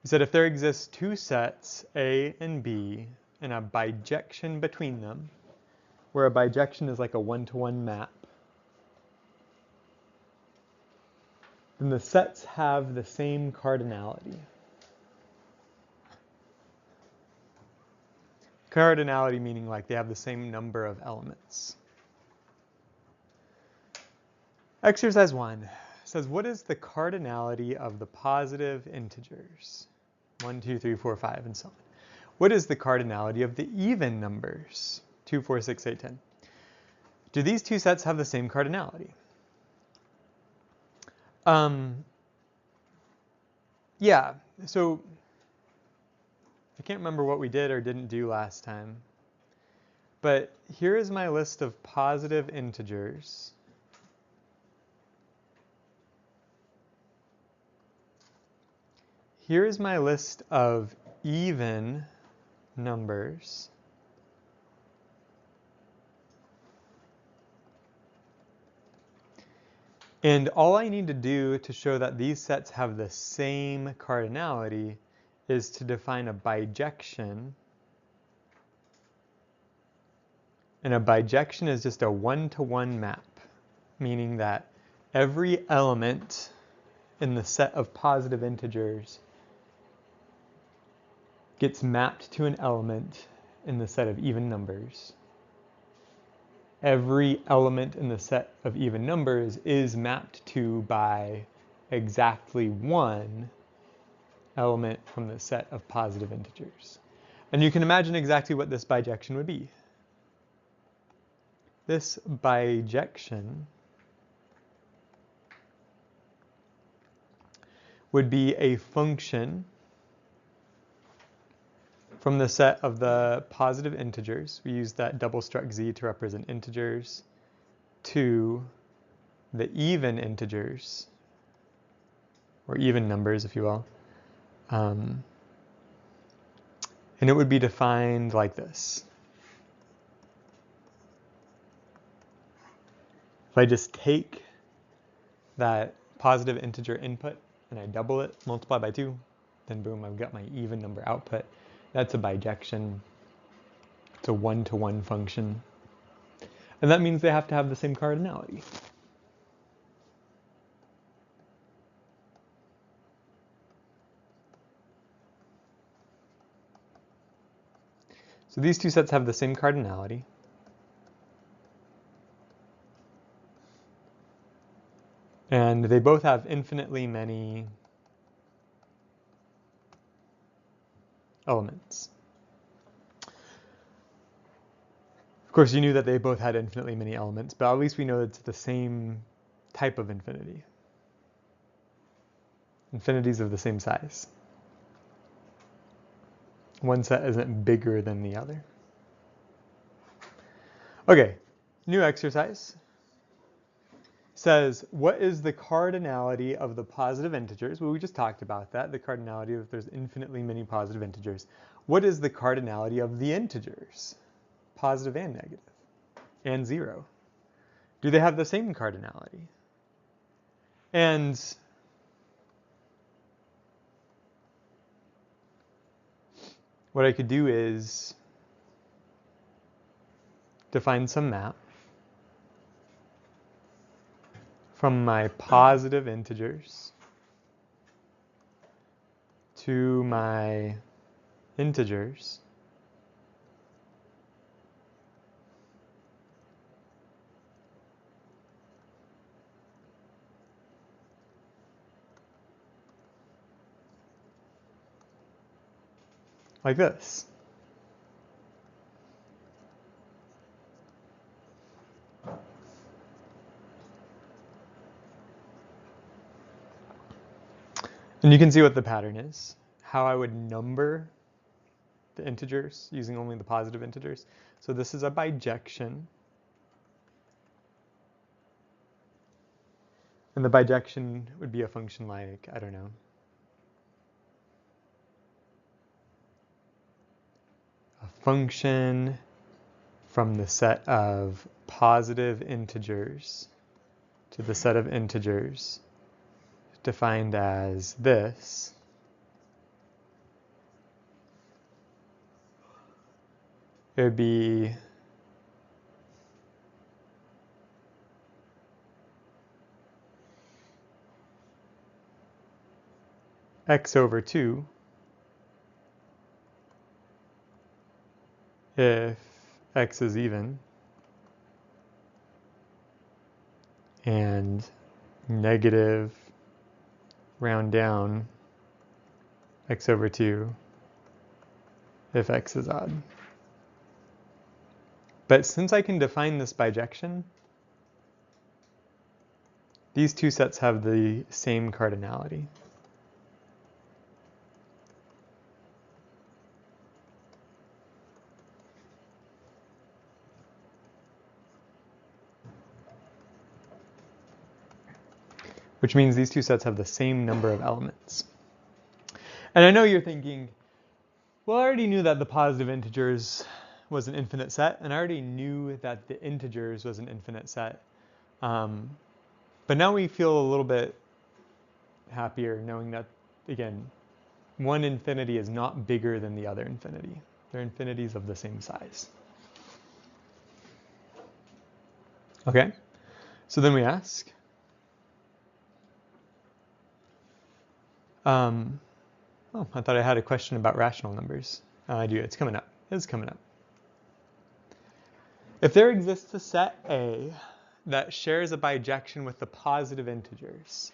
We said if there exists two sets, A and B, and a bijection between them, where a bijection is like a one-to-one map, then the sets have the same cardinality. Cardinality meaning like they have the same number of elements. Exercise 1 says, what is the cardinality of the positive integers? 1, 2, 3, 4, 5, and so on. What is the cardinality of the even numbers? 2, 4, 6, 8, 10. Do these two sets have the same cardinality? Yeah, so I can't remember what we did or didn't do last time, but here is my list of positive integers. Here is my list of even numbers. And all I need to do to show that these sets have the same cardinality is to define a bijection. And a bijection is just a one-to-one map, meaning that every element in the set of positive integers gets mapped to an element in the set of even numbers. Every element in the set of even numbers is mapped to by exactly one element from the set of positive integers. And you can imagine exactly what this bijection would be. This bijection would be a function from the set of the positive integers. We use that double struct z to represent integers, to the even integers, or even numbers, if you will. And it would be defined like this. If I just take that positive integer input and I double it, multiply by 2, then boom, I've got my even number output. That's a bijection. It's a one-to-one function. And that means they have to have the same cardinality. So these two sets have the same cardinality. And they both have infinitely many elements. Of course, you knew that they both had infinitely many elements, but at least we know it's the same type of infinity. Infinities of the same size. One set isn't bigger than the other. Okay, new exercise. Says, what is the cardinality of the positive integers? Well, we just talked about that, the cardinality if there's infinitely many positive integers. What is the cardinality of the integers? Positive and negative, and 0. Do they have the same cardinality? And what I could do is define some map from my positive integers to my integers like this. And you can see what the pattern is, how I would number the integers using only the positive integers. So this is a bijection. And the bijection would be a function like, I don't know, a function from the set of positive integers to the set of integers defined as this. it would be x over 2 if x is even, and negative round down x over 2 if x is odd. But since I can define this bijection, these two sets have the same cardinality. Which means these two sets have the same number of elements. And I know you're thinking, well, I already knew that the positive integers was an infinite set, and I already knew that the integers was an infinite set. But now we feel a little bit happier knowing that, again, one infinity is not bigger than the other infinity. They're infinities of the same size. Okay, so then we ask, oh, I thought I had a question about rational numbers. I do, it's coming up. It's coming up. If there exists a set A that shares a bijection with the positive integers,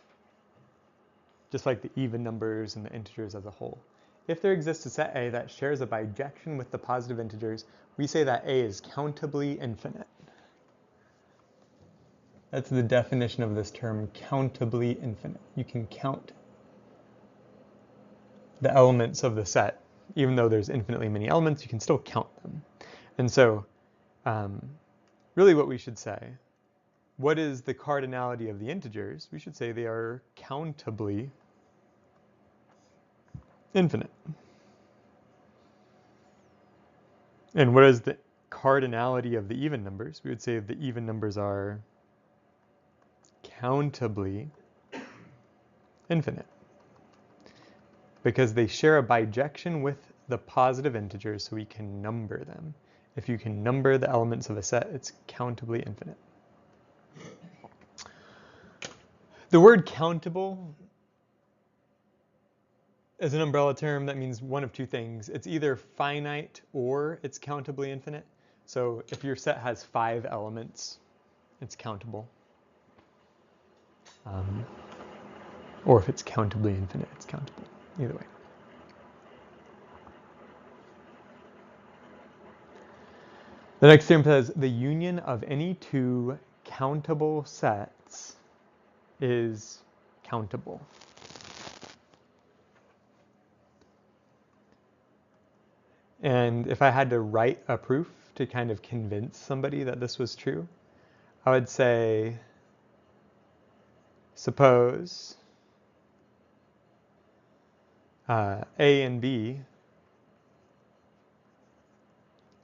just like the even numbers and the integers as a whole, if there exists a set A that shares a bijection with the positive integers, we say that A is countably infinite. That's the definition of this term, countably infinite. You can count the elements of the set. Even though there's infinitely many elements, you can still count them. And so really what we should say, what is the cardinality of the integers? We should say they are countably infinite. And what is the cardinality of the even numbers? We would say the even numbers are countably infinite, because they share a bijection with the positive integers, so we can number them. If you can number the elements of a set, it's countably infinite. The word countable is an umbrella term that means one of two things. It's either finite or it's countably infinite. So if your set has 5 elements, it's countable. Or if it's countably infinite, it's countable. Either way. The next term says the union of any two countable sets is countable. And if I had to write a proof to kind of convince somebody that this was true, I would say, suppose A and B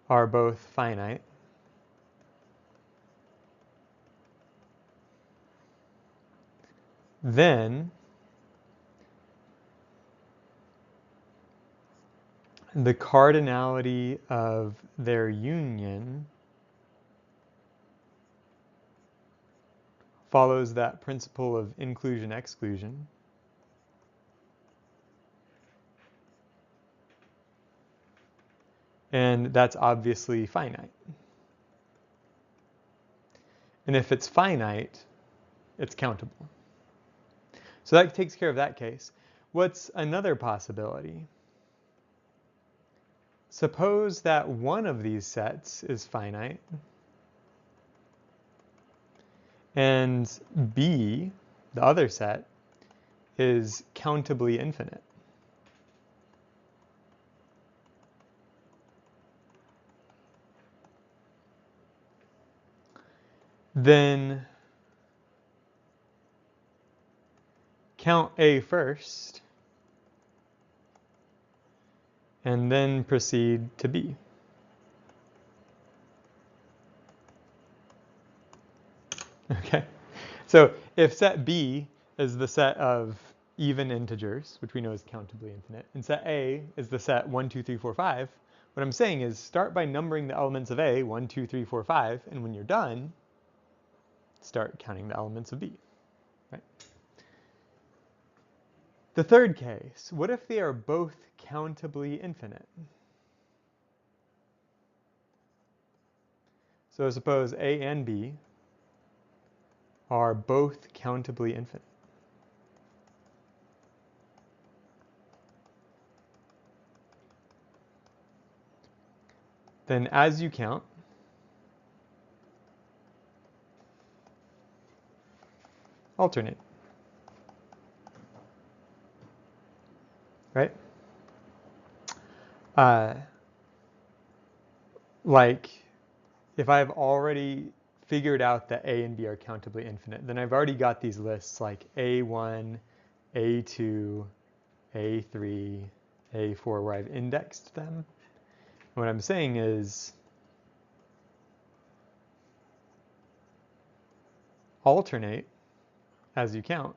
are both finite, then the cardinality of their union follows that principle of inclusion-exclusion. And that's obviously finite. And if it's finite, it's countable. So that takes care of that case. What's another possibility? Suppose that one of these sets is finite, and B, the other set, is countably infinite. Then count A first, and then proceed to B. Okay, so if set B is the set of even integers, which we know is countably infinite, and set A is the set 1, 2, 3, 4, 5, What I'm saying is start by numbering the elements of A, 1, 2, 3, 4, 5, and when you're done, start counting the elements of B. Right? The third case, what if they are both countably infinite? So suppose A and B are both countably infinite. Then as you count, alternate. Right? Like, if I've already figured out that A and B are countably infinite, then I've already got these lists like A1, A2, A3, A4, where I've indexed them. And what I'm saying is alternate as you count,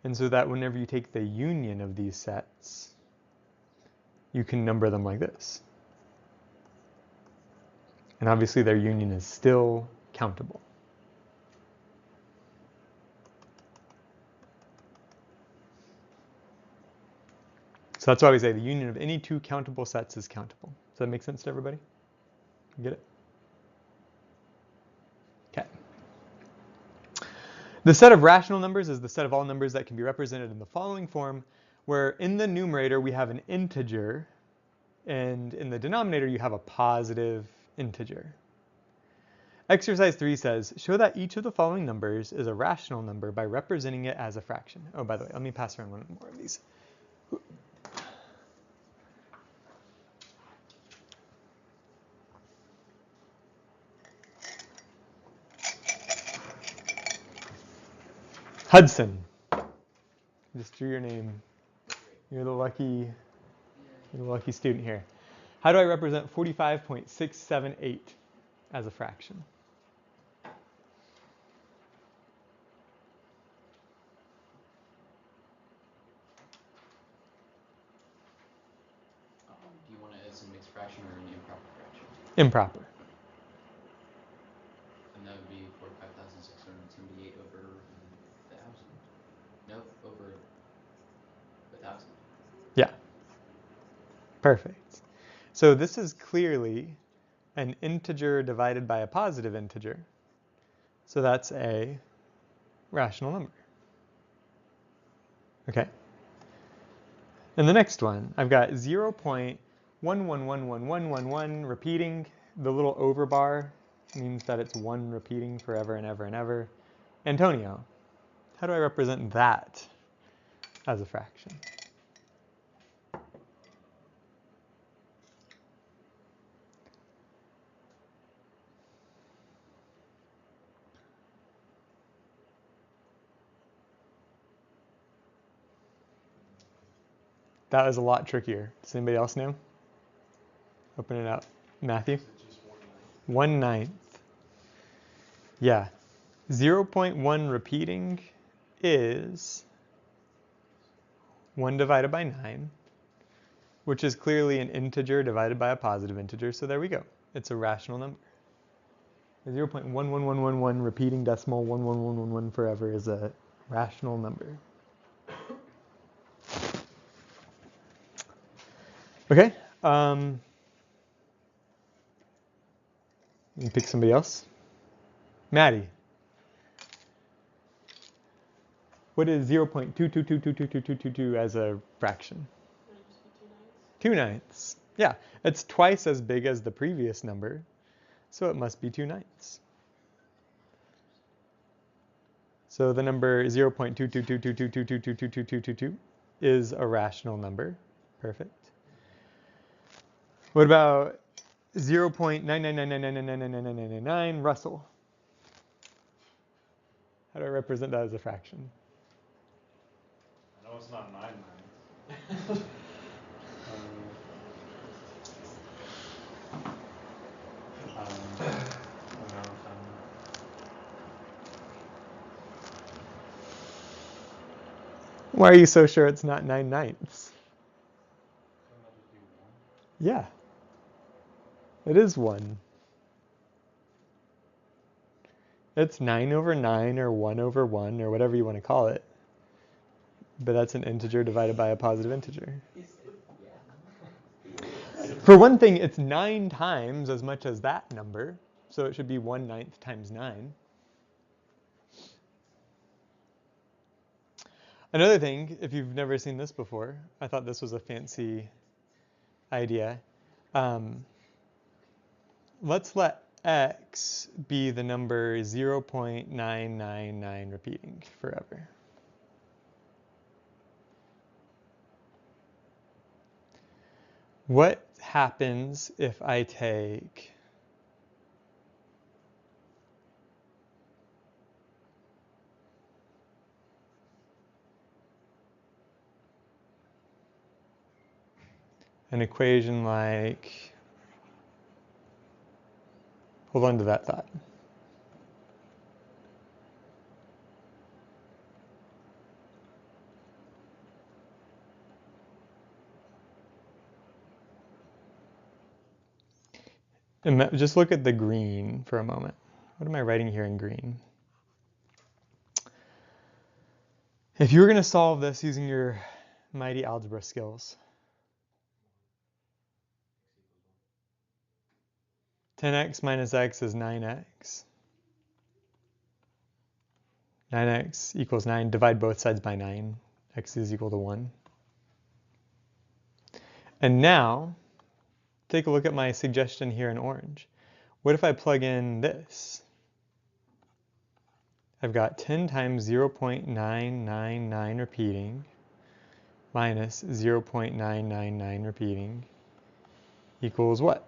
and so that whenever you take the union of these sets, you can number them like this. And obviously their union is still countable. So that's why we say the union of any two countable sets is countable. Does that make sense to everybody? Get it? Okay. The set of rational numbers is the set of all numbers that can be represented in the following form, where in the numerator we have an integer, and in the denominator you have a positive integer. Exercise 3 says, show that each of the following numbers is a rational number by representing it as a fraction. Oh, by the way, let me pass around one more of these. Hudson. Just drew your name. You're the lucky student here. How do I represent 45.678 as a fraction? Do you want it as a mixed fraction or an improper fraction? Improper. And that would be 45,678 over 1,000. No, over 1,000. Yeah. Perfect. So this is clearly an integer divided by a positive integer. So that's a rational number. Okay. And the next one, I've got 0.111111 repeating. The little over bar means that it's one repeating forever and ever and ever. Antonio, how do I represent that as a fraction? That was a lot trickier. Does anybody else know? Open it up. Matthew? 1/9. Yeah. 0.1 repeating is 1 divided by 9, which is clearly an integer divided by a positive integer. So there we go. It's a rational number. 0.11111 repeating decimal 11111 forever is a rational number. Okay. You pick somebody else. Maddie. What is 0.222222222 as a fraction? 2/9. Yeah, it's twice as big as the previous number, so it must be 2/9. So the number 0.22222222222 is a rational number. Perfect. What about 0.99999999999 Russell? How do I represent that as a fraction? I know it's not 9/9. Why are you so sure it's not 9/9? Yeah. It is 1. It's 9 over 9 or 1 over 1 or whatever you want to call it. But that's an integer divided by a positive integer. For one thing, it's 9 times as much as that number, so it should be 1/9 times 9. Another thing, if you've never seen this before, I thought this was a fancy idea. Let's let x be the number 0.999 repeating forever. What happens if I take an equation like, hold on to that thought. Just look at the green for a moment. What am I writing here in green? If you were going to solve this using your mighty algebra skills, 10x minus x is 9x. 9x equals 9. Divide both sides by 9. X is equal to 1. And now, take a look at my suggestion here in orange. What if I plug in this? I've got 10 times 0.999 repeating minus 0.999 repeating equals what?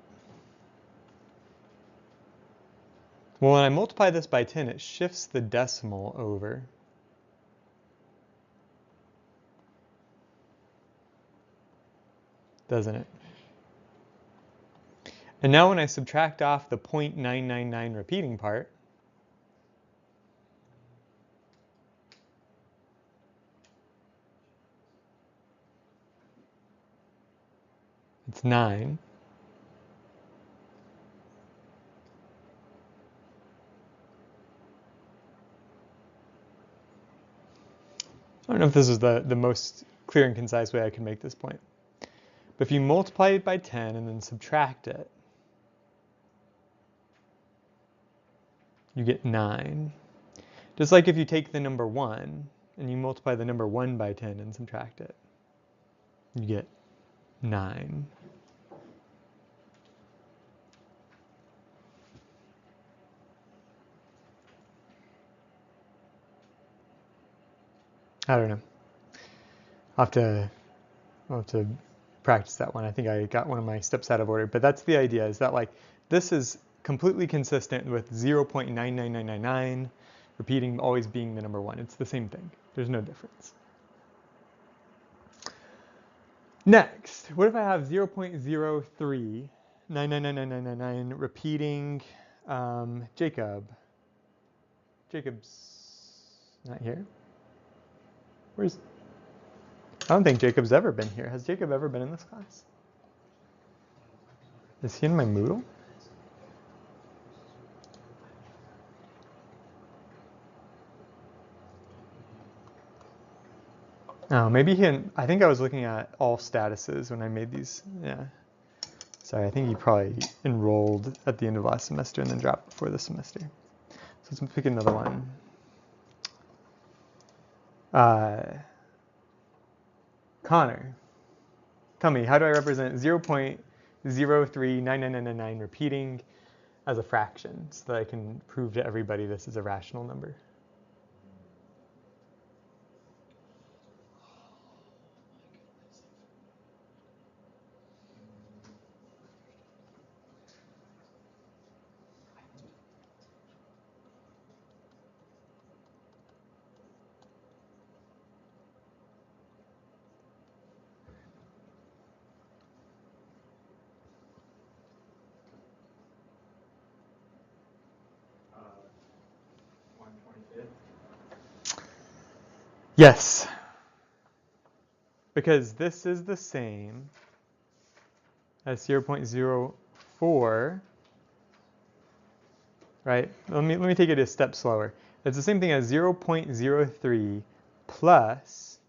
Well, when I multiply this by 10, it shifts the decimal over. Doesn't it? And now when I subtract off the 0.999 repeating part, it's 9. I don't know if this is the most clear and concise way I can make this point. But if you multiply it by 10 and then subtract it, you get 9. Just like if you take the number 1 and you multiply the number 1 by 10 and subtract it, you get 9. I don't know. I'll have to practice that one. I think I got one of my steps out of order. But that's the idea, is that like this is completely consistent with 0.99999 repeating always being the number 1. It's the same thing. There's no difference. Next, what if I have 0.03999999 repeating Jacob? Jacob's not here. I don't think Jacob's ever been here. Has Jacob ever been in this class? Is he in my Moodle? Oh, maybe I think I was looking at all statuses when I made these. Yeah. Sorry, I think he probably enrolled at the end of last semester and then dropped before this semester. So let's pick another one. Connor, tell me, how do I represent 0.039999 repeating as a fraction so that I can prove to everybody this is a rational number? Yes, because this is the same as 0.04 4, right? Let me take it a step slower. It's the same thing as 0.03 plus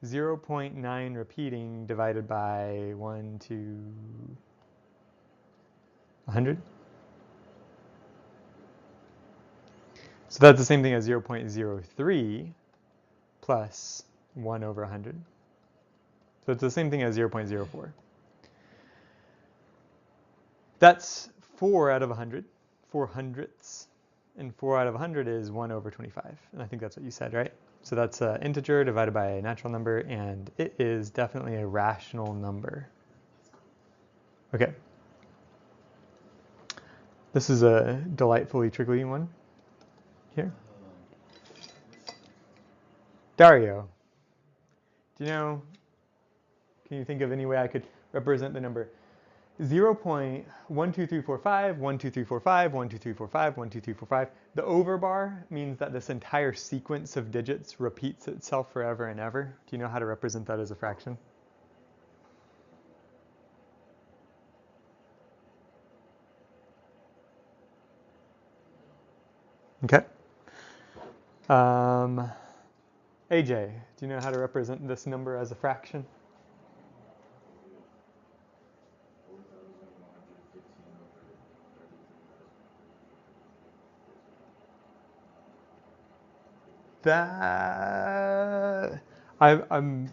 0.9 repeating divided by 1 to 100. So that's the same thing as 0.03 plus 1 over 100. So it's the same thing as 0.04. That's 4 out of 100, 4 hundredths. And 4 out of 100 is 1 over 25. And I think that's what you said, right? So that's an integer divided by a natural number, and it is definitely a rational number. Okay. This is a delightfully trickly one here. Dario, do you know, can you think of any way I could represent the number 0.12345, 12345, 12345, 12345. The overbar means that this entire sequence of digits repeats itself forever and ever. Do you know how to represent that as a fraction? Okay. AJ, do you know how to represent this number as a fraction? That I'm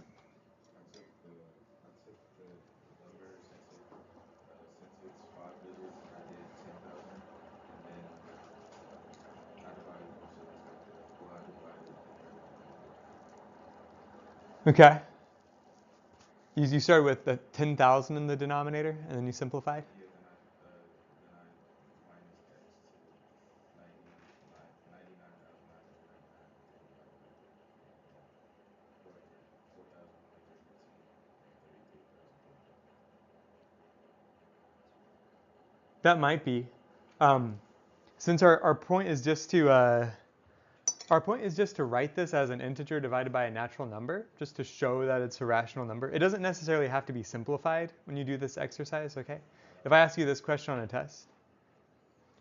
okay. You start with the 10,000 in the denominator, and then you simplify. That might be. Since our point is just to write this as an integer divided by a natural number, just to show that it's a rational number. It doesn't necessarily have to be simplified when you do this exercise, okay? If I ask you this question on a test,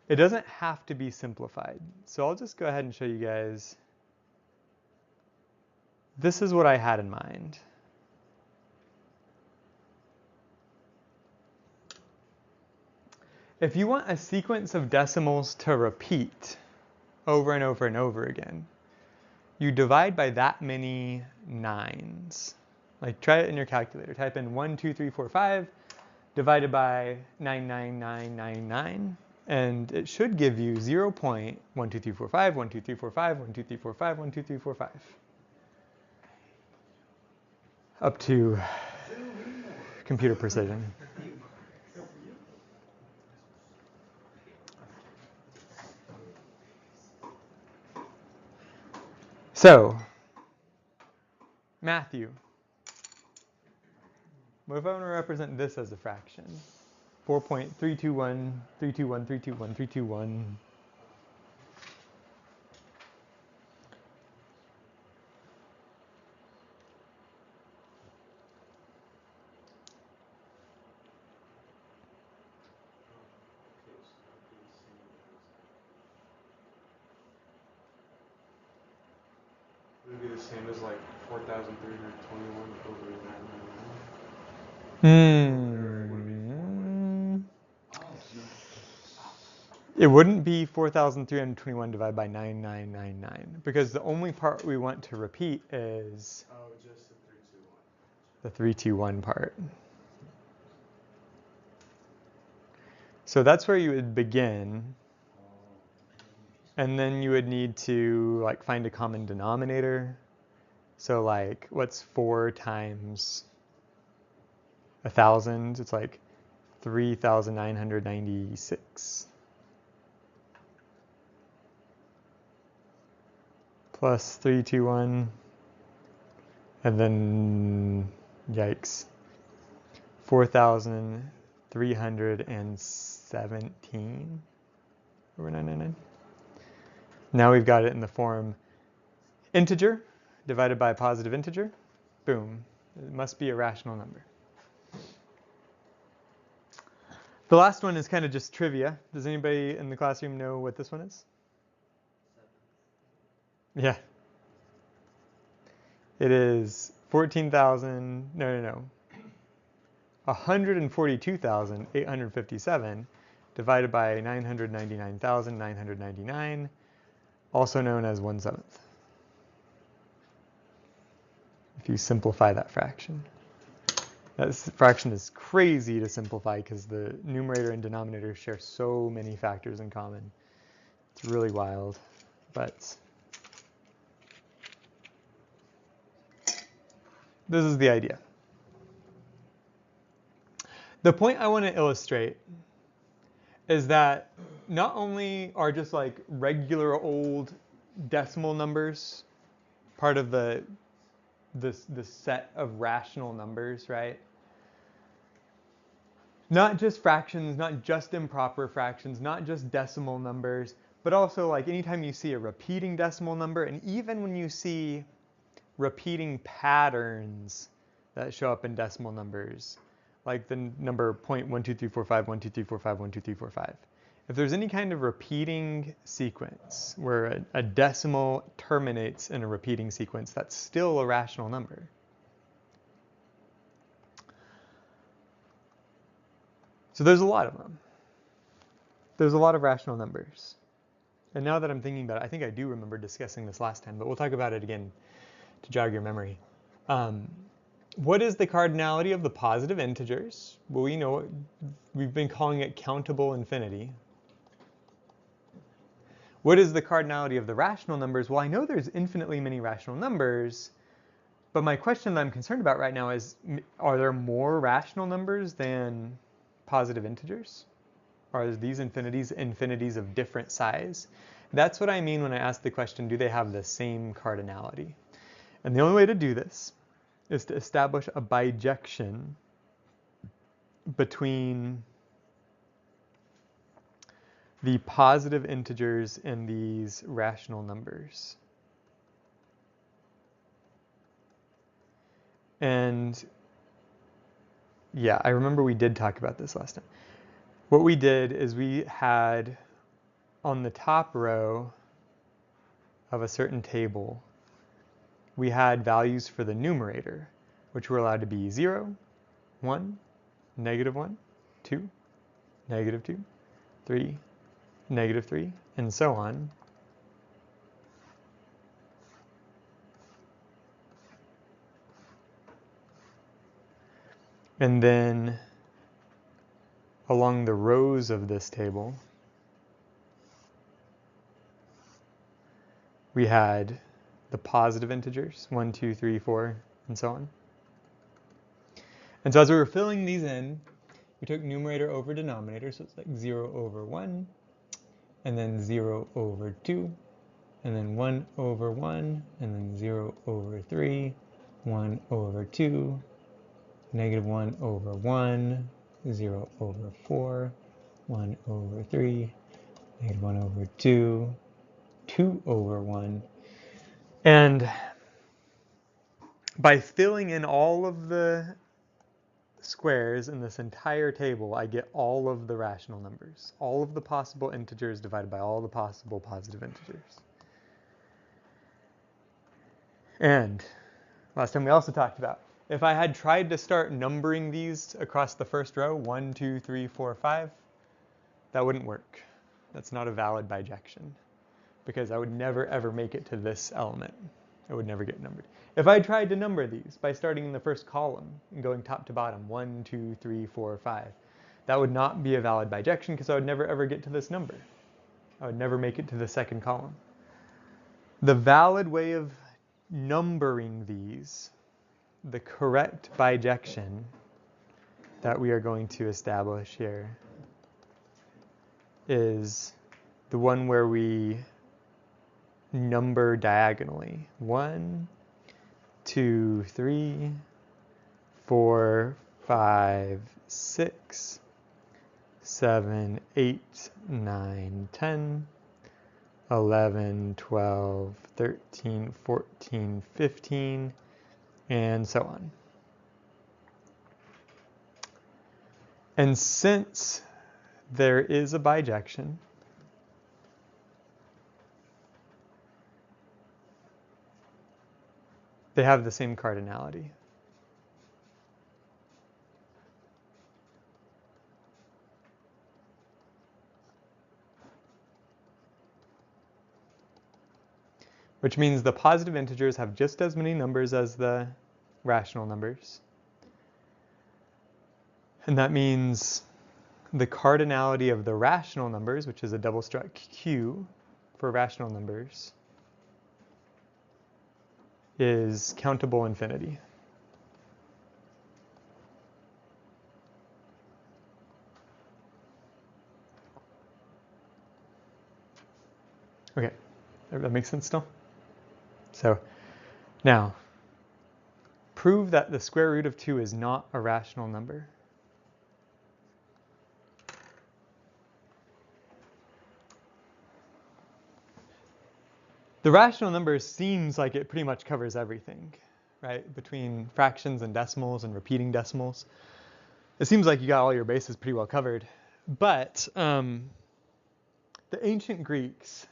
it doesn't have to be simplified. So I'll just go ahead and show you guys. This is what I had in mind. If you want a sequence of decimals to repeat over and over and over again, you divide by that many 9s. Like, try it in your calculator. Type in 1, 2, 3, 4, 5 divided by 99999, and it should give you 0.12345, 12345, 12345, 12345. Up to computer precision. So, Matthew, what if I want to represent this as a fraction? 4.321, 321, 321, 321. Would it be the same as like 4,321 over 999? It wouldn't be 4,321 divided by 9999, because the only part we want to repeat is Just the 321. the 321 part. So that's where you would begin, and then you would need to like find a common denominator. So like, what's 4 times 1,000? It's like 3,996. Plus 321, and then, yikes, 4,317 over 999. Now we've got it in the form integer divided by a positive integer. Boom. It must be a rational number. The last one is kind of just trivia. Does anybody in the classroom know what this one is? 7. Yeah. It is 14,000, no. 142,857 divided by 999,999, also known as 1/7. If you simplify that fraction. That fraction is crazy to simplify because the numerator and denominator share so many factors in common. It's really wild, but this is the idea. The point I want to illustrate is that not only are just like regular old decimal numbers part of the set of rational numbers, right? Not just fractions, not just improper fractions, not just decimal numbers, but also like anytime you see a repeating decimal number, and even when you see repeating patterns that show up in decimal numbers, like the number 0.12345, if there's any kind of repeating sequence where a decimal terminates in a repeating sequence, that's still a rational number. So there's a lot of them. There's a lot of rational numbers. And now that I'm thinking about it, I think I do remember discussing this last time, but we'll talk about it again to jog your memory. What is the cardinality of the positive integers? Well, we know we've been calling it countable infinity. What is the cardinality of the rational numbers? Well, I know there's infinitely many rational numbers, but my question that I'm concerned about right now is, are there more rational numbers than positive integers? Are these infinities of different size? That's what I mean when I ask the question, do they have the same cardinality? And the only way to do this is to establish a bijection between the positive integers and these rational numbers. And yeah, I remember we did talk about this last time. What we did is we had on the top row of a certain table, we had values for the numerator, which were allowed to be 0, 1, -1, 2, -2, 3, -3, and so on. And then along the rows of this table, we had the positive integers, 1, 2, 3, 4, and so on. And so as we were filling these in, we took numerator over denominator, so it's like 0 over 1, and then 0 over 2, and then 1 over 1, and then 0 over 3, 1 over 2, -1 over 1, 0 over 4, 1 over 3, -1 over 2, 2 over 1. And by filling in all of the squares in this entire table, I get all of the rational numbers, all of the possible integers divided by all the possible positive integers. And last time we also talked about, if I had tried to start numbering these across the first row, 1, 2, 3, 4, 5, that wouldn't work. That's not a valid bijection, because I would never ever make it to this element. It would never get numbered. If I tried to number these by starting in the first column and going top to bottom, 1, 2, 3, 4, 5, that would not be a valid bijection because I would never ever get to this number. I would never make it to the second column. The valid way of numbering these, the correct bijection that we are going to establish here, is the one where we number diagonally. 1, 2, 3, 4, 5, 6, 7, 8, 9, 10, 11, 12, 13, 14, 15, and so on. And since there is a bijection. They have the same cardinality. Which means the positive integers have just as many numbers as the rational numbers. And that means the cardinality of the rational numbers, which is a double struct Q for rational numbers, is countable infinity. Okay, that makes sense still? So now, prove that the square root of 2 is not a rational number. The rational number seems like it pretty much covers everything, right? Between fractions and decimals and repeating decimals. It seems like you got all your bases pretty well covered. But the ancient Greeks,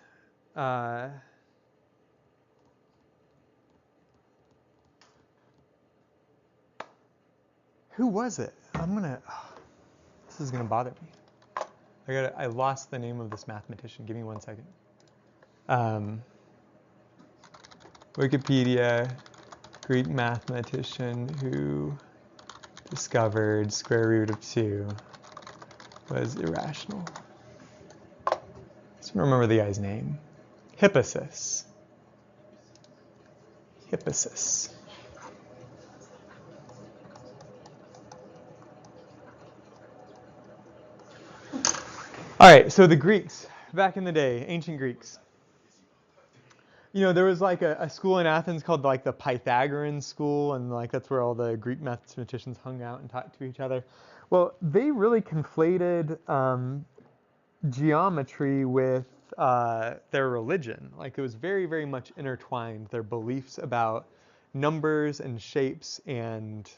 who was it? This is gonna bother me. I lost the name of this mathematician. Give me 1 second. Wikipedia, Greek mathematician who discovered square root of 2 was irrational. I just don't remember the guy's name. Hippasus. All right, so the Greeks, back in the day, ancient Greeks. You know, there was like a school in Athens called like the Pythagorean school, and like that's where all the Greek mathematicians hung out and talked to each other. Well, they really conflated geometry with their religion. Like it was very, very much intertwined, their beliefs about numbers and shapes and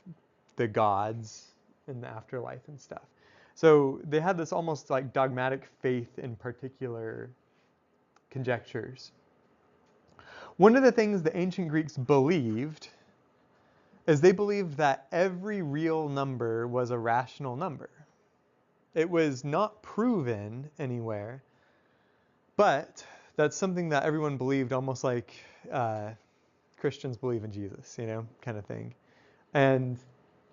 the gods in the afterlife and stuff. So they had this almost like dogmatic faith in particular conjectures. One of the things the ancient Greeks believed is they believed that every real number was a rational number. It was not proven anywhere, but that's something that everyone believed, almost like Christians believe in Jesus, you know, kind of thing. And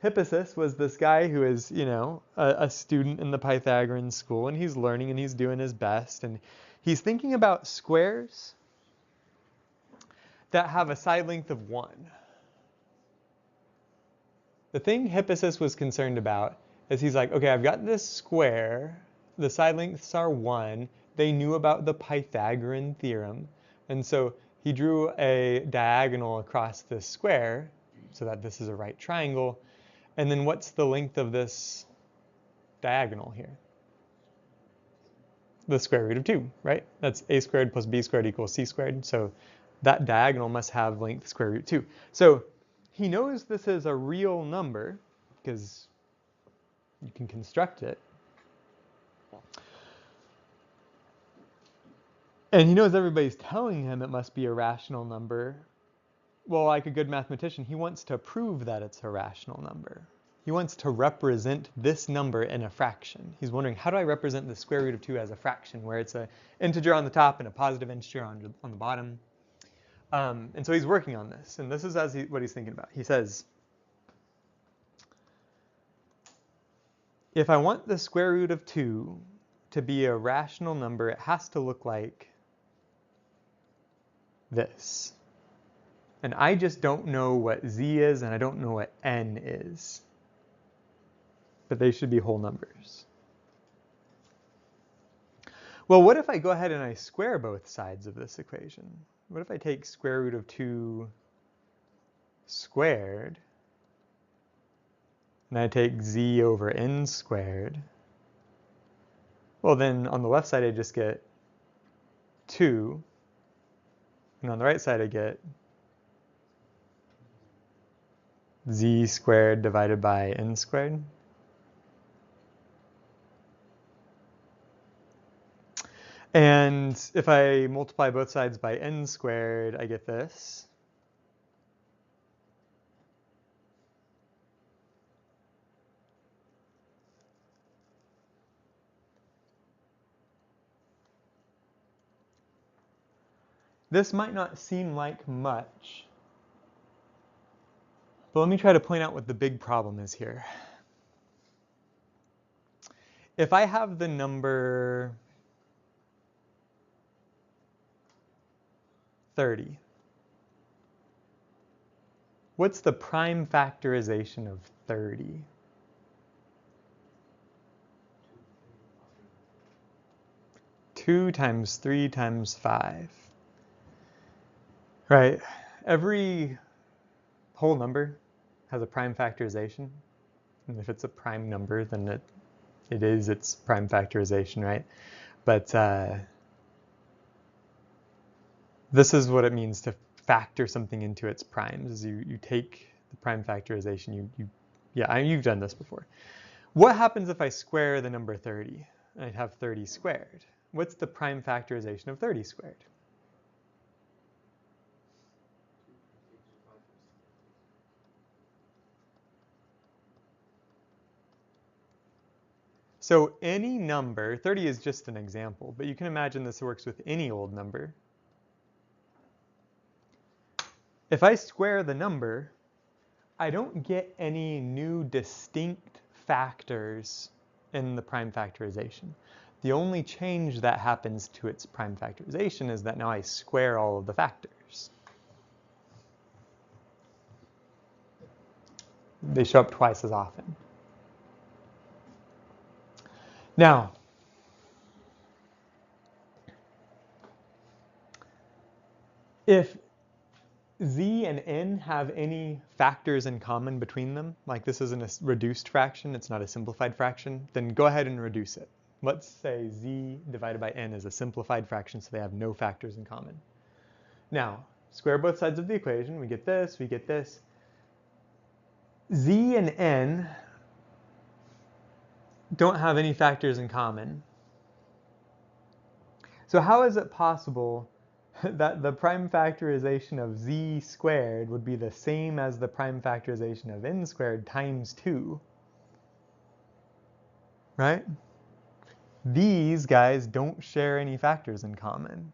Hippasus was this guy who is, you know, a student in the Pythagorean school, and he's learning and he's doing his best, and he's thinking about squares that have a side length of 1. The thing Hippasus was concerned about is he's like, okay, I've got this square, the side lengths are 1, they knew about the Pythagorean theorem, and so he drew a diagonal across this square so that this is a right triangle. And then what's the length of this diagonal here? The square root of 2, right? That's a squared plus b squared equals c squared. So that diagonal must have length square root 2. So he knows this is a real number because you can construct it. And he knows everybody's telling him it must be a rational number. Well, like a good mathematician, he wants to prove that it's a rational number. He wants to represent this number in a fraction. He's wondering, how do I represent the square root of 2 as a fraction, where it's an integer on the top and a positive integer on the bottom? And so he's working on this, and this is what he's thinking about. He says, if I want the square root of 2 to be a rational number, it has to look like this. And I just don't know what z is, and I don't know what n is. But they should be whole numbers. Well, what if I go ahead and I square both sides of this equation? What if I take square root of 2 squared, and I take z over n squared? Well, then on the left side I just get 2, and on the right side I get z squared divided by n squared. And if I multiply both sides by n squared, I get this. This might not seem like much, but let me try to point out what the big problem is here. If I have the number 30, what's the prime factorization of 30? Two times 3 times 5. Right? Every whole number has a prime factorization. And if it's a prime number, then it is its prime factorization, right? But this is what it means to factor something into its primes. Is you take the prime factorization, you've done this before. What happens if I square the number 30? I'd have 30 squared. What's the prime factorization of 30 squared? So any number, 30 is just an example, but you can imagine this works with any old number. If I square the number, I don't get any new distinct factors in the prime factorization. The only change that happens to its prime factorization is that now I square all of the factors. They show up twice as often. Now, if z and n have any factors in common between them, like this isn't a reduced fraction, it's not a simplified fraction, then go ahead and reduce it. Let's say z divided by n is a simplified fraction, so they have no factors in common. Now, square both sides of the equation, we get this, we get this. Z and n don't have any factors in common. So how is it possible that the prime factorization of z squared would be the same as the prime factorization of n squared times 2? Right? These guys don't share any factors in common.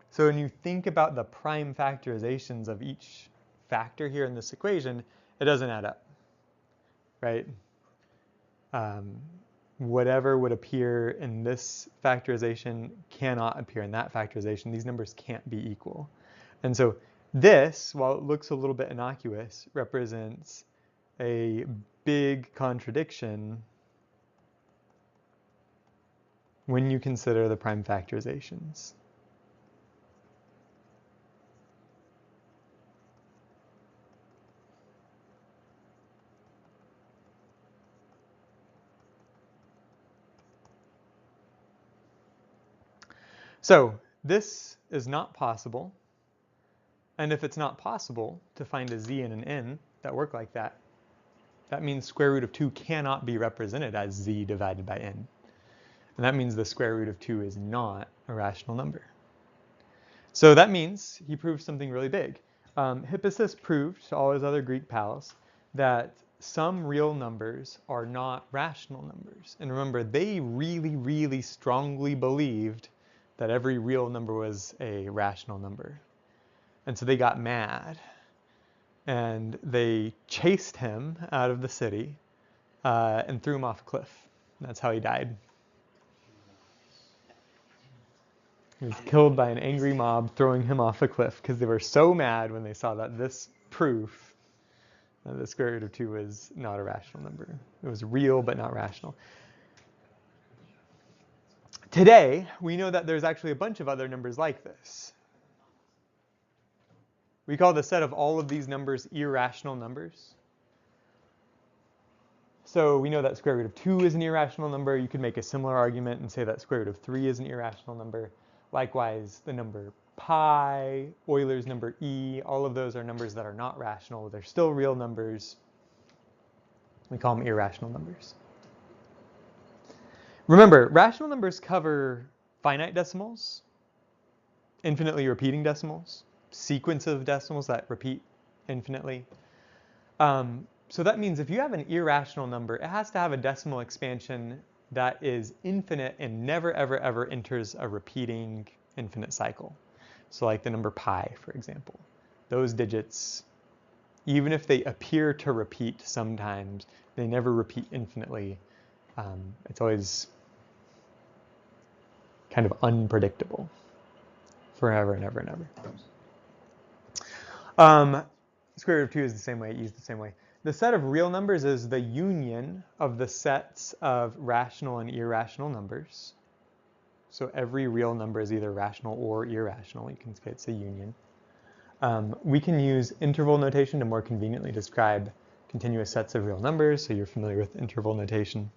So when you think about the prime factorizations of each factor here in this equation, it doesn't add up, right? Whatever would appear in this factorization cannot appear in that factorization. These numbers can't be equal. And so this, while it looks a little bit innocuous, represents a big contradiction when you consider the prime factorizations. So this is not possible. And if it's not possible to find a z and an n that work like that, that means square root of 2 cannot be represented as z divided by n. And that means the square root of 2 is not a rational number. So that means he proved something really big. Hippasus proved to all his other Greek pals that some real numbers are not rational numbers. And remember, they really, really strongly believed that every real number was a rational number. And so they got mad. And they chased him out of the city and threw him off a cliff. That's how he died. He was killed by an angry mob throwing him off a cliff because they were so mad when they saw that this proof that the square root of 2 is not a rational number. It was real but not rational. Today, we know that there's actually a bunch of other numbers like this. We call the set of all of these numbers irrational numbers. So we know that square root of 2 is an irrational number. You could make a similar argument and say that square root of 3 is an irrational number. Likewise, the number pi, Euler's number e, all of those are numbers that are not rational. They're still real numbers. We call them irrational numbers. Remember, rational numbers cover finite decimals, infinitely repeating decimals, sequence of decimals that repeat infinitely. So that means if you have an irrational number, it has to have a decimal expansion that is infinite and never, ever, ever enters a repeating infinite cycle. So like the number pi, for example. Those digits, even if they appear to repeat sometimes, they never repeat infinitely. It's always kind of unpredictable forever and ever and ever. Square root of 2 is the same way, used the same way. The set of real numbers is the union of the sets of rational and irrational numbers. So every real number is either rational or irrational. You can say it's a union. We can use interval notation to more conveniently describe continuous sets of real numbers, so you're familiar with interval notation.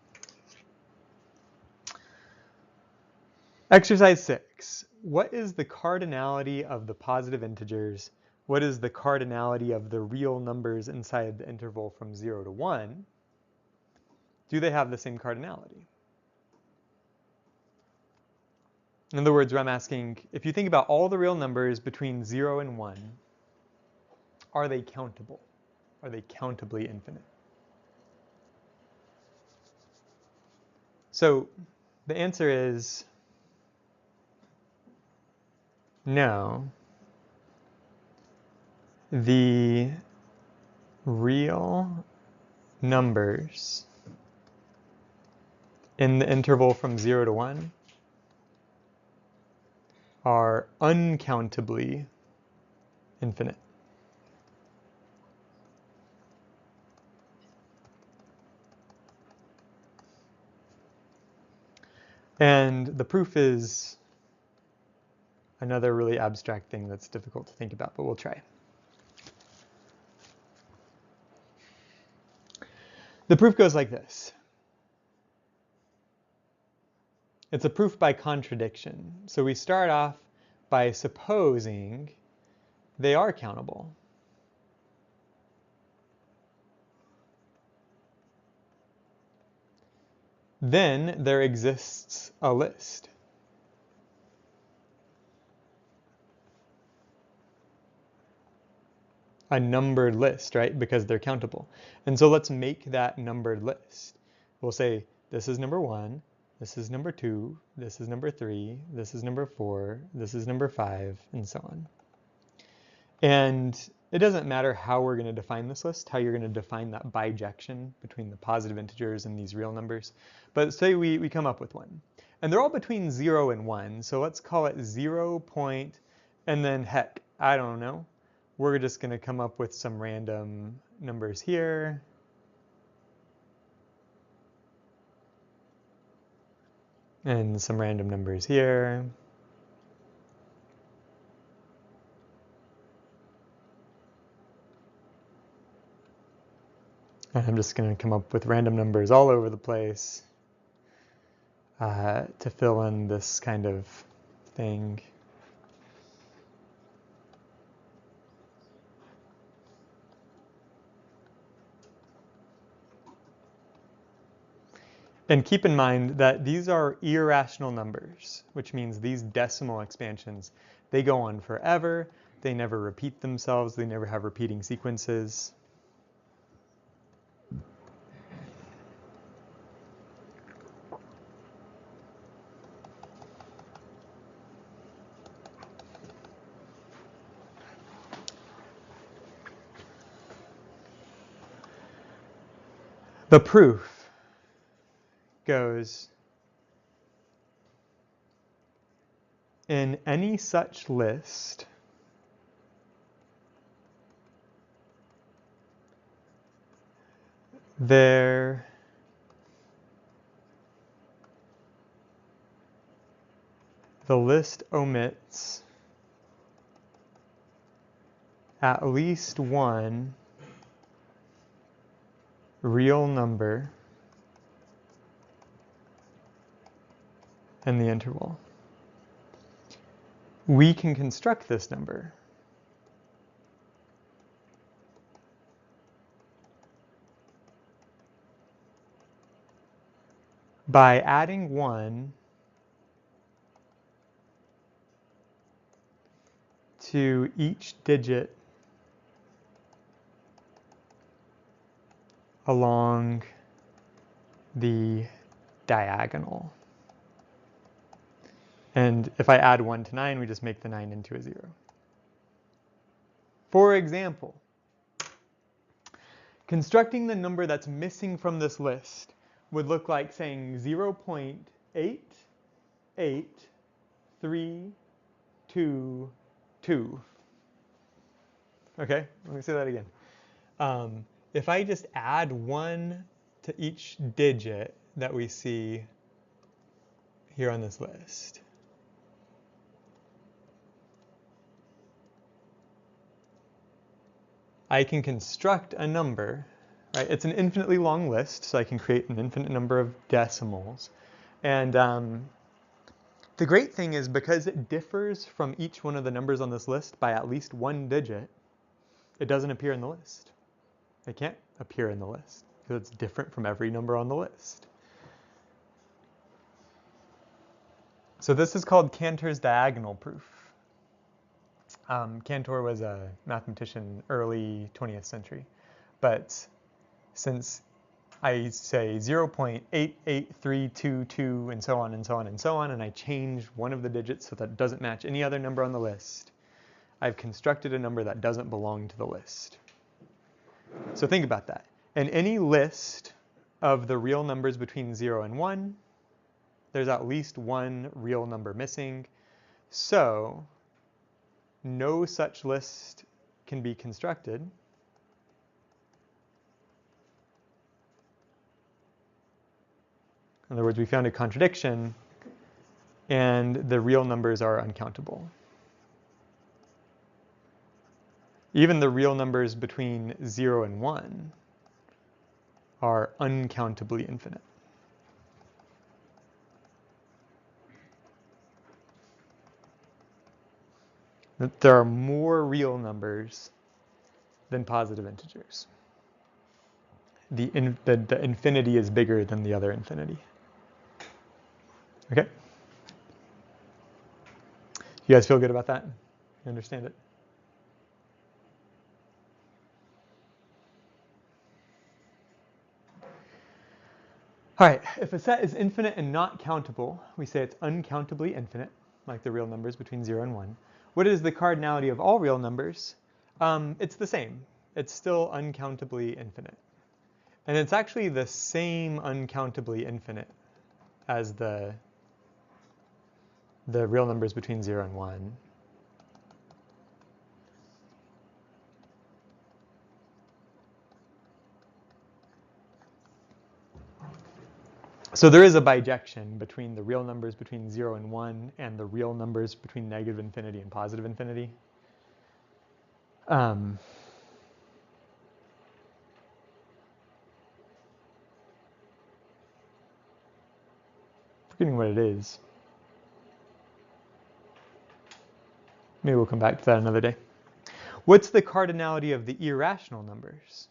Exercise 6. What is the cardinality of the positive integers? What is the cardinality of the real numbers inside the interval from 0 to 1? Do they have the same cardinality? In other words, I'm asking, if you think about all the real numbers between 0 and 1, are they countable? Are they countably infinite? So the answer is no. The real numbers in the interval from 0 to 1 are uncountably infinite. And the proof is another really abstract thing that's difficult to think about, but we'll try. The proof goes like this. It's a proof by contradiction. So we start off by supposing they are countable. Then there exists a list. A numbered list, right? Because they're countable. And so let's make that numbered list. We'll say this is number 1, this is number 2, this is number 3, this is number 4, this is number 5, and so on. And it doesn't matter how we're going to define this list, how you're going to define that bijection between the positive integers and these real numbers. But say we come up with one. And they're all between 0 and 1. So let's call it 0 point, and then heck, I don't know. We're just going to come up with some random numbers here. And some random numbers here. And I'm just going to come up with random numbers all over the place to fill in this kind of thing. And keep in mind that these are irrational numbers, which means these decimal expansions, they go on forever, they never repeat themselves, they never have repeating sequences. The proof goes, in any such list, the list omits at least one real number in the interval. We can construct this number by adding 1 to each digit along the diagonal. And if I add 1 to 9, we just make the 9 into a 0. For example, constructing the number that's missing from this list would look like saying 0.888322. Okay, let me say that again. If I just add 1 to each digit that we see here on this list, I can construct a number, right? It's an infinitely long list, so I can create an infinite number of decimals. And the great thing is, because it differs from each one of the numbers on this list by at least 1 digit, it doesn't appear in the list. It can't appear in the list because it's different from every number on the list. So this is called Cantor's diagonal proof. Cantor was a mathematician early 20th century, but since I say 0.88322 and so on and so on and so on, and I change one of the digits so that it doesn't match any other number on the list, I've constructed a number that doesn't belong to the list. So think about that. In any list of the real numbers between 0 and 1, there's at least one real number missing. So no such list can be constructed in other words, we found a contradiction, and the real numbers are uncountable. Even the real numbers between 0 and 1 are uncountably infinite. There are more real numbers than positive integers. The infinity is bigger than the other infinity. Okay? You guys feel good about that? You understand it? All right, if a set is infinite and not countable, we say it's uncountably infinite, like the real numbers between 0 and 1. What is the cardinality of all real numbers? It's the same. It's still uncountably infinite. And it's actually the same uncountably infinite as the real numbers between 0 and 1. So there is a bijection between the real numbers between 0 and 1 and the real numbers between negative infinity and positive infinity. Forgetting what it is. Maybe we'll come back to that another day. What's the cardinality of the irrational numbers?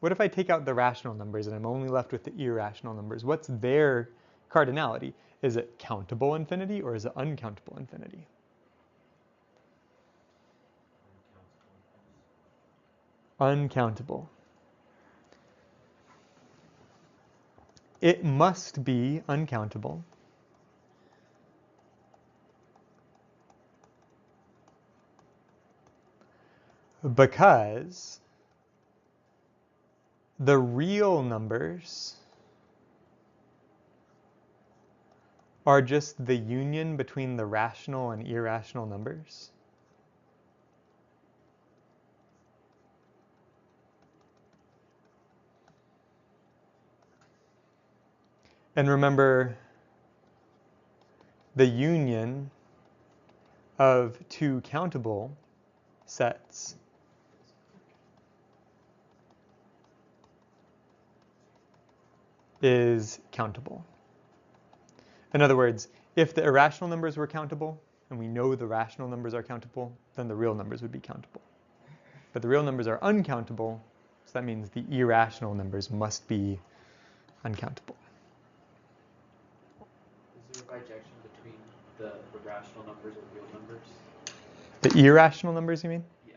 What if I take out the rational numbers and I'm only left with the irrational numbers? What's their cardinality? Is it countable infinity or is it uncountable infinity? Uncountable. It must be uncountable because the real numbers are just the union between the rational and irrational numbers. And remember, the union of two countable sets is countable. In other words, if the irrational numbers were countable, and we know the rational numbers are countable, then the real numbers would be countable. But the real numbers are uncountable, so that means the irrational numbers must be uncountable. Is there a bijection between the rational numbers or real numbers? The irrational numbers, you mean? Yeah.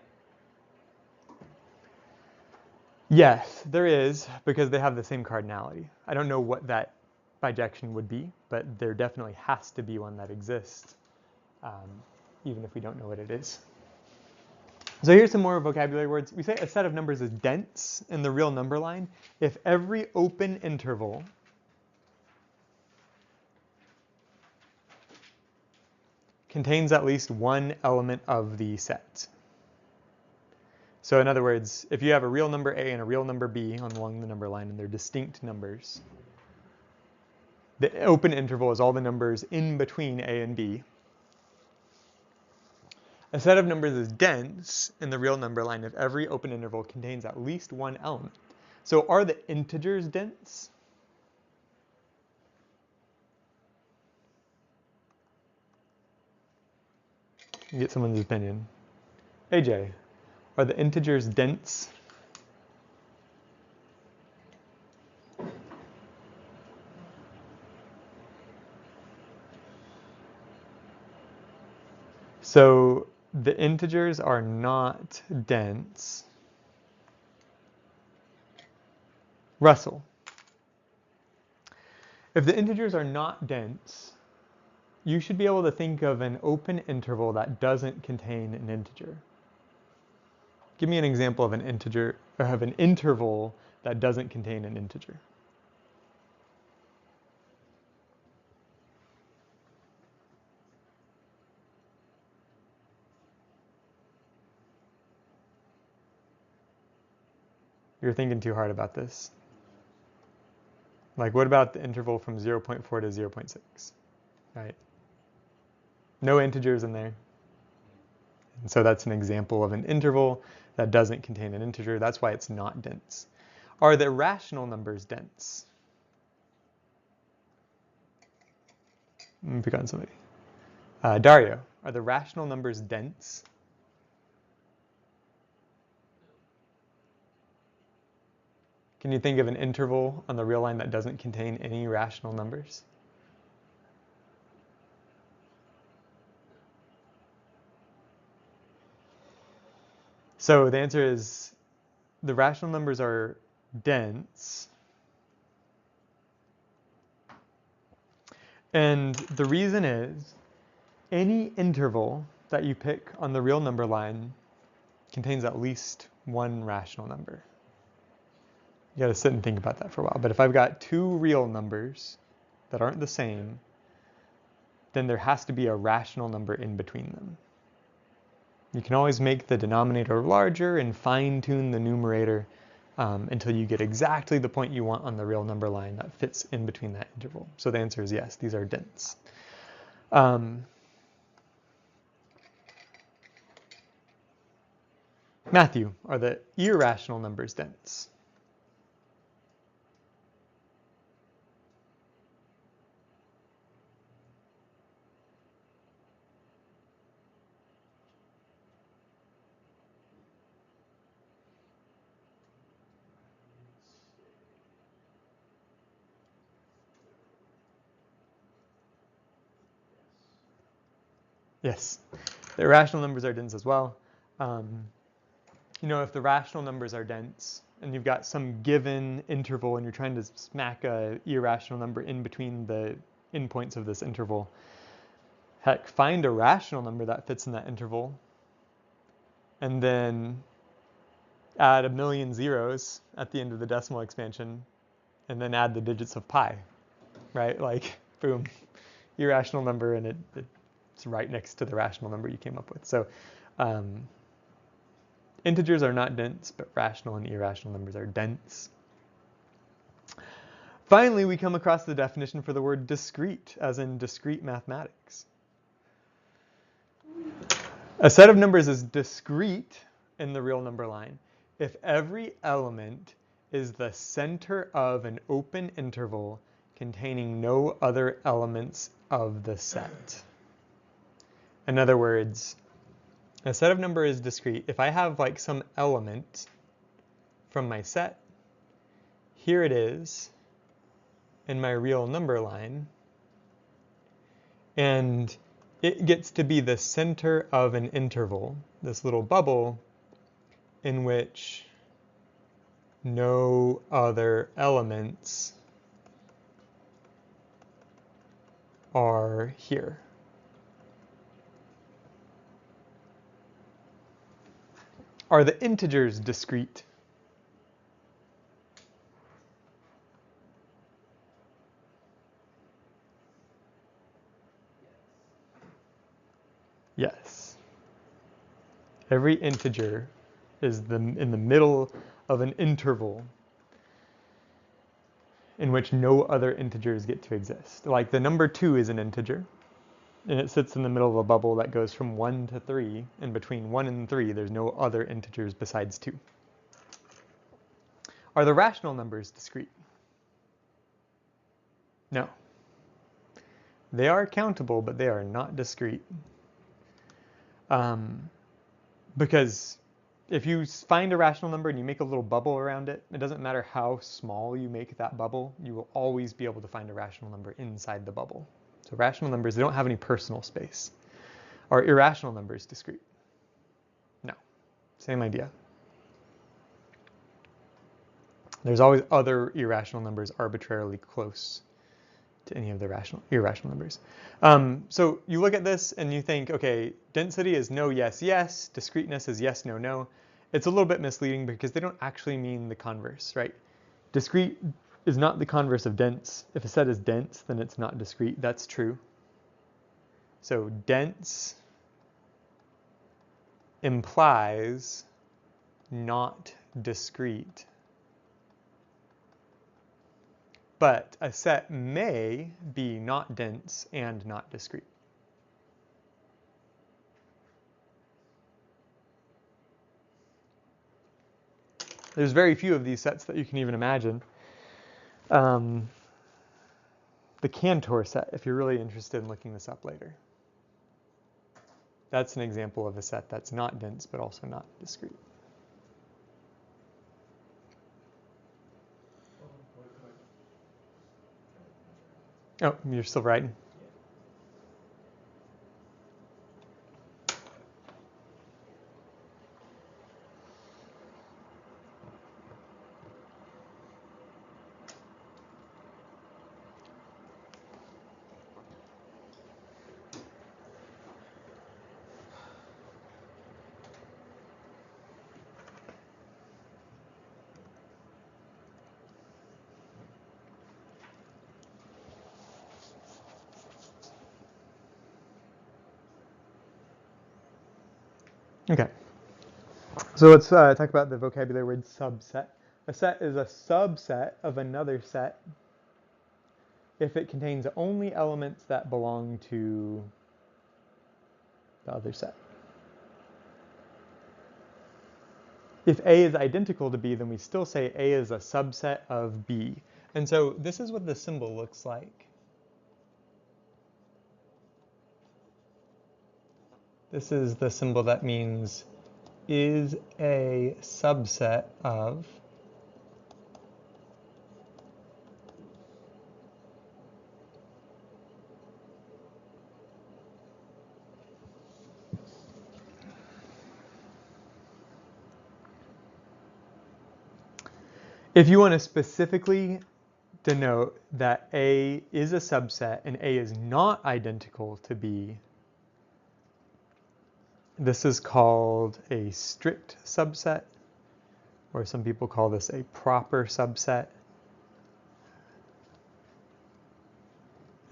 Yes, there is, because they have the same cardinality. I don't know what that bijection would be, but there definitely has to be one that exists, even if we don't know what it is. So here's some more vocabulary words. We say a set of numbers is dense in the real number line if every open interval contains at least one element of the set. So in other words, if you have a real number A and a real number B along the number line and they're distinct numbers, the open interval is all the numbers in between A and B. A set of numbers is dense in the real number line if every open interval contains at least one element. So are the integers dense? Get someone's opinion. AJ, are the integers dense? So the integers are not dense. Russell, if the integers are not dense, you should be able to think of an open interval that doesn't contain an integer. Give me an example of an integer, or of an interval that doesn't contain an integer. You're thinking too hard about this. Like, what about the interval from 0.4 to 0.6, right? No integers in there. And so that's an example of an interval that doesn't contain an integer. That's why it's not dense. Are the rational numbers dense? Pick on somebody. Dario, are the rational numbers dense? Can you think of an interval on the real line that doesn't contain any rational numbers? So the answer is the rational numbers are dense. And the reason is any interval that you pick on the real number line contains at least one rational number. You got to sit and think about that for a while. But if I've got two real numbers that aren't the same, then there has to be a rational number in between them. You can always make the denominator larger and fine-tune the numerator until you get exactly the point you want on the real number line that fits in between that interval. So the answer is yes, these are dense. Matthew, are the irrational numbers dense? Yes, the irrational numbers are dense as well. If the rational numbers are dense and you've got some given interval and you're trying to smack a irrational number in between the endpoints of this interval, heck, find a rational number that fits in that interval and then add a million zeros at the end of the decimal expansion and then add the digits of pi, right? Like, boom, irrational number, and it's right next to the rational number you came up with. So integers are not dense, but rational and irrational numbers are dense. Finally, we come across the definition for the word discrete, as in discrete mathematics. A set of numbers is discrete in the real number line if every element is the center of an open interval containing no other elements of the set. In other words, a set of number is discrete if I have like some element from my set, here it is in my real number line, and it gets to be the center of an interval, this little bubble in which no other elements are here. Are the integers discrete? Yes. Every integer is in the middle of an interval in which no other integers get to exist. Like the number 2 is an integer, and it sits in the middle of a bubble that goes from 1 to 3, and between 1 and 3 there's no other integers besides 2. Are the rational numbers discrete? No. They are countable, but they are not discrete. Because if you find a rational number and you make a little bubble around it, it doesn't matter how small you make that bubble, you will always be able to find a rational number inside the bubble. So rational numbers, they don't have any personal space. Are irrational numbers discrete? No. Same idea. There's always other irrational numbers arbitrarily close to any of the irrational numbers. So you look at this and you think, okay, density is no, yes, yes. Discreteness is yes, no, no. It's a little bit misleading because they don't actually mean the converse, right? Discrete is not the converse of dense. If a set is dense, then it's not discrete. That's true. So dense implies not discrete. But a set may be not dense and not discrete. There's very few of these sets that you can even imagine. The Cantor set, if you're really interested in looking this up later. That's an example of a set that's not dense but also not discrete. Oh, you're still writing? Okay. So let's talk about the vocabulary word subset. A set is a subset of another set if it contains only elements that belong to the other set. If A is identical to B, then we still say A is a subset of B. And so this is what the symbol looks like. This is the symbol that means is a subset of. If you want to specifically denote that A is a subset and A is not identical to B, this is called a strict subset, or some people call this a proper subset.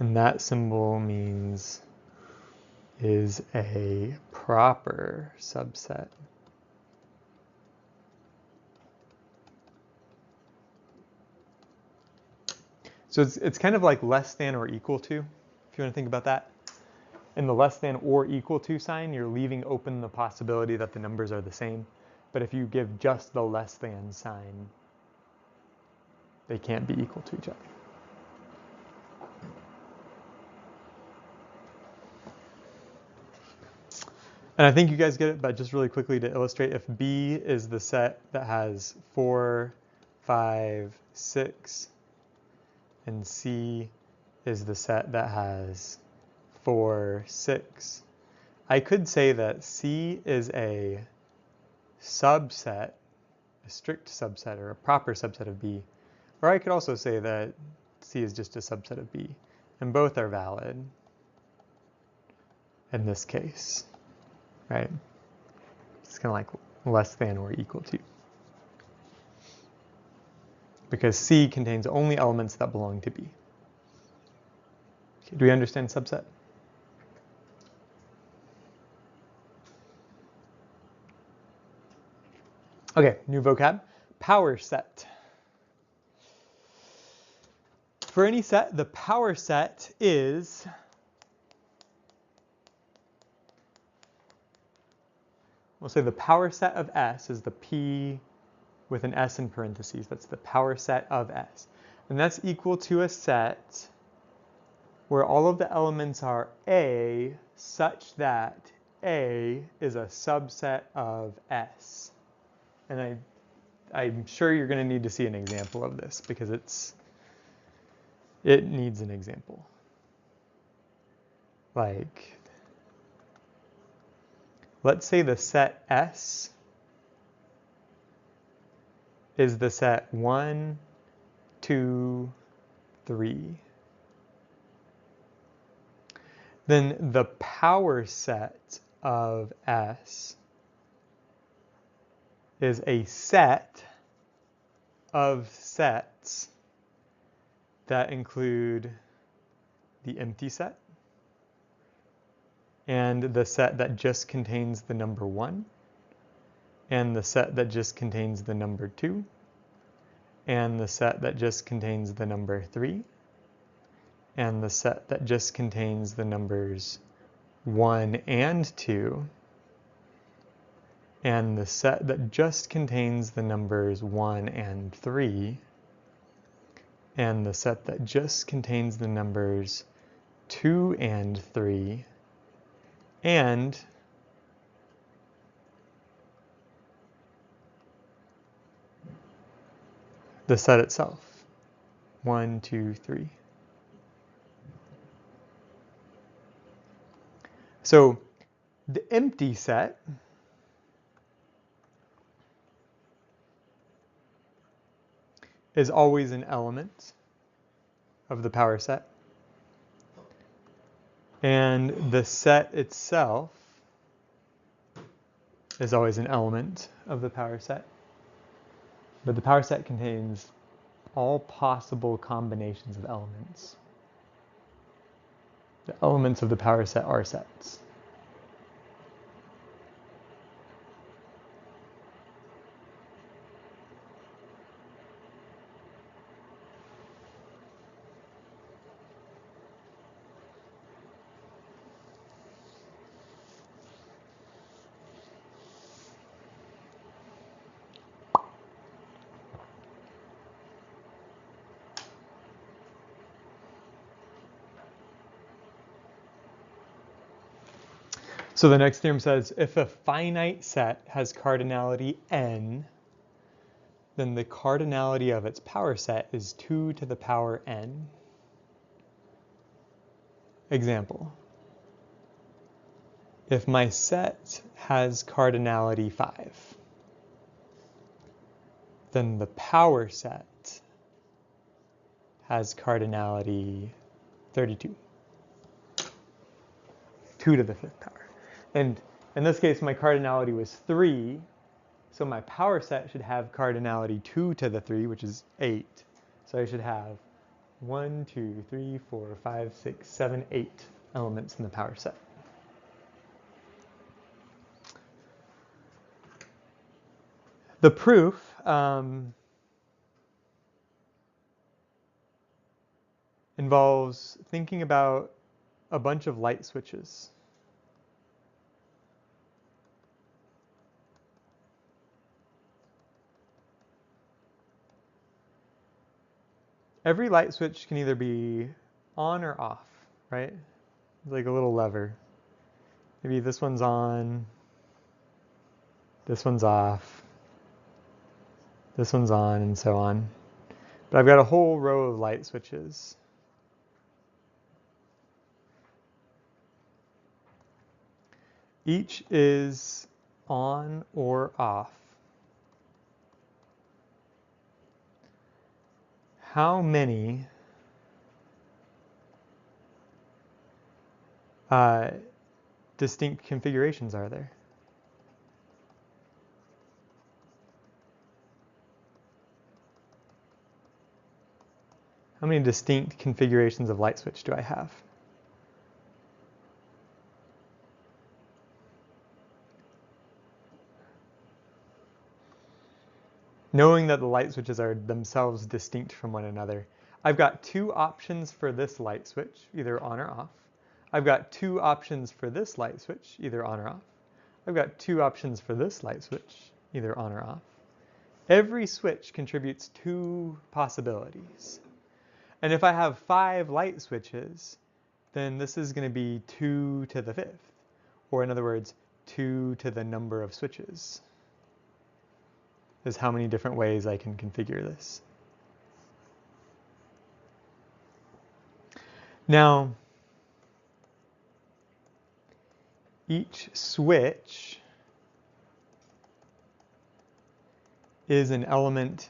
And that symbol means is a proper subset. So it's kind of like less than or equal to, if you want to think about that. In the less than or equal to sign, you're leaving open the possibility that the numbers are the same. But if you give just the less than sign, they can't be equal to each other. And I think you guys get it, but just really quickly to illustrate, if B is the set that has 4, 5, 6, and C is the set that has 4, 6. I could say that C is a subset, a strict subset or a proper subset of B. Or I could also say that C is just a subset of B. And both are valid in this case, right? It's kind of like less than or equal to. Because C contains only elements that belong to B. Okay, do we understand subset? Okay, new vocab. Power set. For any set, the power set is we'll say the power set of S is the P with an S in parentheses. That's the power set of S. And that's equal to a set where all of the elements are A such that A is a subset of S. And I'm sure you're going to need to see an example of this because it needs an example. Like, let's say the set S is the set 1, 2, 3. Then the power set of S is a set of sets that include the empty set and the set that just contains the number 1 and the set that just contains the number 2 and the set that just contains the number 3 and the set that just contains the numbers 1 and 2 and the set that just contains the numbers 1 and 3 and the set that just contains the numbers 2 and 3 and the set itself, 1, 2, 3. So the empty set is always an element of the power set. And the set itself is always an element of the power set. But the power set contains all possible combinations of elements. The elements of the power set are sets. So the next theorem says, if a finite set has cardinality n, then the cardinality of its power set is 2 to the power n. Example. If my set has cardinality 5, then the power set has cardinality 32. 2 to the 5th power. And in this case, my cardinality was 3, so my power set should have cardinality 2 to the 3, which is 8. So I should have 1, 2, 3, 4, 5, 6, 7, 8 elements in the power set. The proof involves thinking about a bunch of light switches. Every light switch can either be on or off, right? Like a little lever. Maybe this one's on, this one's off, this one's on, and so on. But I've got a whole row of light switches. each is on or off, how many distinct configurations are there? How many distinct configurations of light switch do I have? Knowing that the light switches are themselves distinct from one another, I've got two options for this light switch, either on or off. I've got two options for this light switch, either on or off. I've got two options for this light switch, either on or off. Every switch contributes two possibilities. And if I have 5 light switches, then this is going to be 2 to the 5th, or in other words, 2 to the number of switches, is how many different ways I can configure this. Now, each switch is an element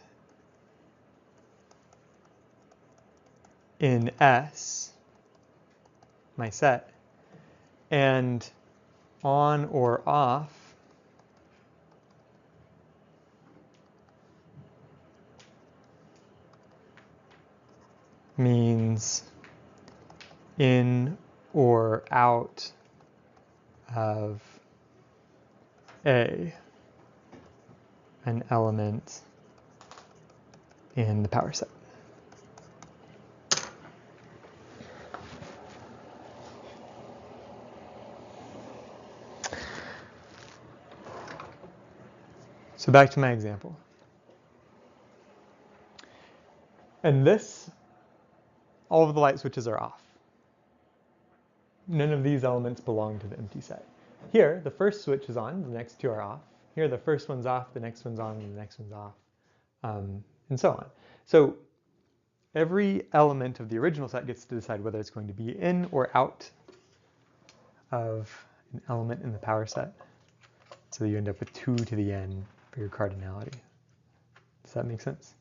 in S, my set, and on or off means in or out of A, an element in the power set. So back to my example. And this, all of the light switches are off. None of these elements belong to the empty set. Here, the first switch is on, the next two are off. Here, the first one's off, the next one's on, and the next one's off, and so on. So every element of the original set gets to decide whether it's going to be in or out of an element in the power set. So you end up with 2 to the n for your cardinality. Does that make sense?